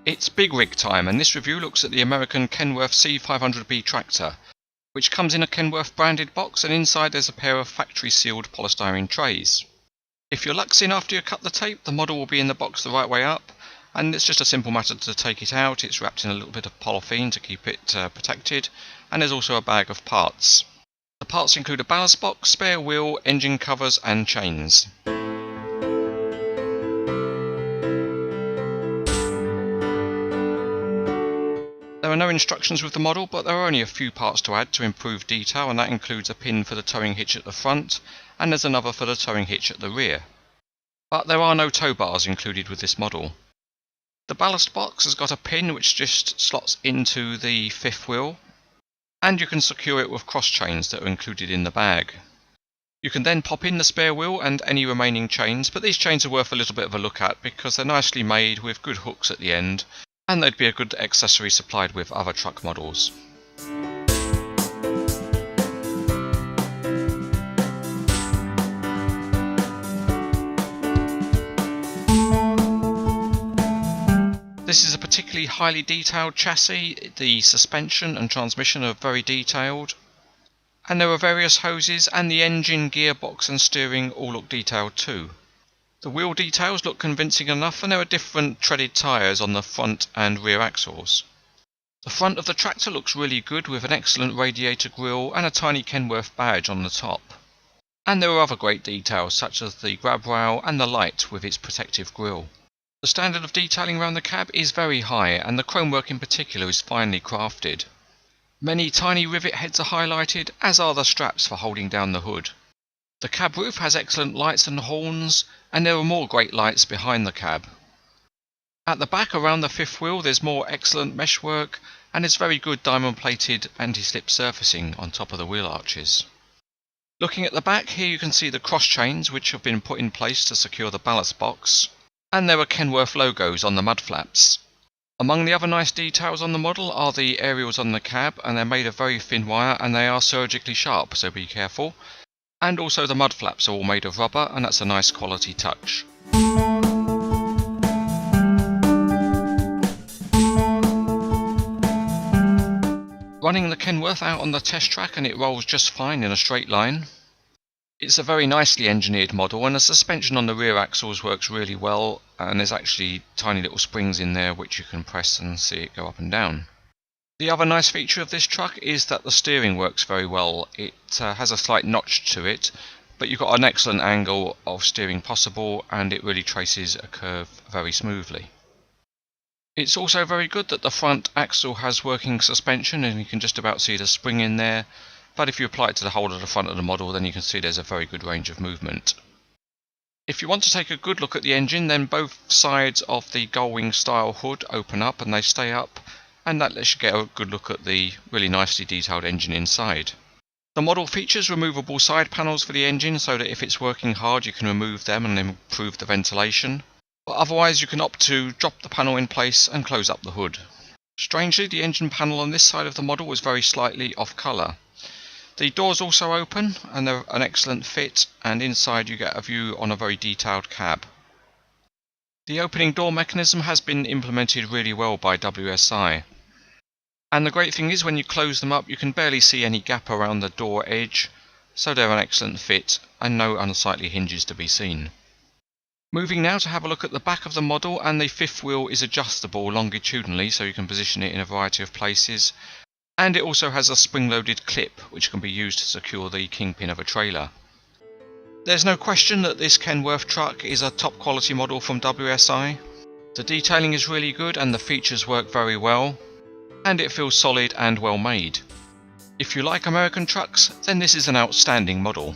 It's big rig time, and this review looks at the American Kenworth C500B tractor, which comes in a Kenworth branded box, and inside there's a pair of factory sealed polystyrene trays. If your luck's in after you cut the tape, the model will be in the box the right way up, and it's just a simple matter to take it out. It's wrapped in a little bit of polythene to keep it protected, and there's also a bag of parts. The parts include a ballast box, spare wheel, engine covers and chains. There are no instructions with the model, but there are only a few parts to add to improve detail, and that includes a pin for the towing hitch at the front, and there's another for the towing hitch at the rear. But there are no tow bars included with this model. The ballast box has got a pin which just slots into the fifth wheel, and you can secure it with cross chains that are included in the bag. You can then pop in the spare wheel and any remaining chains, but these chains are worth a little bit of a look at because they're nicely made with good hooks at the end, and they'd be a good accessory supplied with other truck models. This is a particularly highly detailed chassis. The suspension and transmission are very detailed, and there are various hoses, and the engine, gearbox and steering all look detailed too. The wheel details look convincing enough, and there are different treaded tyres on the front and rear axles. The front of the tractor looks really good with an excellent radiator grille and a tiny Kenworth badge on the top. And there are other great details such as the grab rail and the light with its protective grille. The standard of detailing around the cab is very high, and the chromework in particular is finely crafted. Many tiny rivet heads are highlighted, as are the straps for holding down the hood. The cab roof has excellent lights and horns, and there are more great lights behind the cab. At the back around the fifth wheel there's more excellent meshwork, and there's very good diamond plated anti-slip surfacing on top of the wheel arches. Looking at the back here you can see the cross chains which have been put in place to secure the ballast box, and there are Kenworth logos on the mud flaps. Among the other nice details on the model are the aerials on the cab, and they're made of very thin wire and they are surgically sharp, so be careful. And also the mud flaps are all made of rubber, and that's a nice quality touch. Running the Kenworth out on the test track, and it rolls just fine in a straight line. It's a very nicely engineered model, and the suspension on the rear axles works really well, and there's actually tiny little springs in there which you can press and see it go up and down. The other nice feature of this truck is that the steering works very well. It has a slight notch to it, but you've got an excellent angle of steering possible, and it really traces a curve very smoothly. It's also very good that the front axle has working suspension, and you can just about see the spring in there, but if you apply it to the whole of the front of the model then you can see there's a very good range of movement. If you want to take a good look at the engine, then both sides of the gullwing style hood open up and they stay up, and that lets you get a good look at the really nicely detailed engine inside. The model features removable side panels for the engine so that if it's working hard you can remove them and improve the ventilation, but otherwise you can opt to drop the panel in place and close up the hood. Strangely, the engine panel on this side of the model was very slightly off colour. The doors also open and they're an excellent fit, and inside you get a view on a very detailed cab. The opening door mechanism has been implemented really well by WSI. And the great thing is when you close them up you can barely see any gap around the door edge, so they're an excellent fit and no unsightly hinges to be seen. Moving now to have a look at the back of the model, and the fifth wheel is adjustable longitudinally so you can position it in a variety of places, and it also has a spring-loaded clip which can be used to secure the kingpin of a trailer. There's no question that this Kenworth truck is a top quality model from WSI. The detailing is really good and the features work very well, and it feels solid and well made. If you like American trucks, then this is an outstanding model.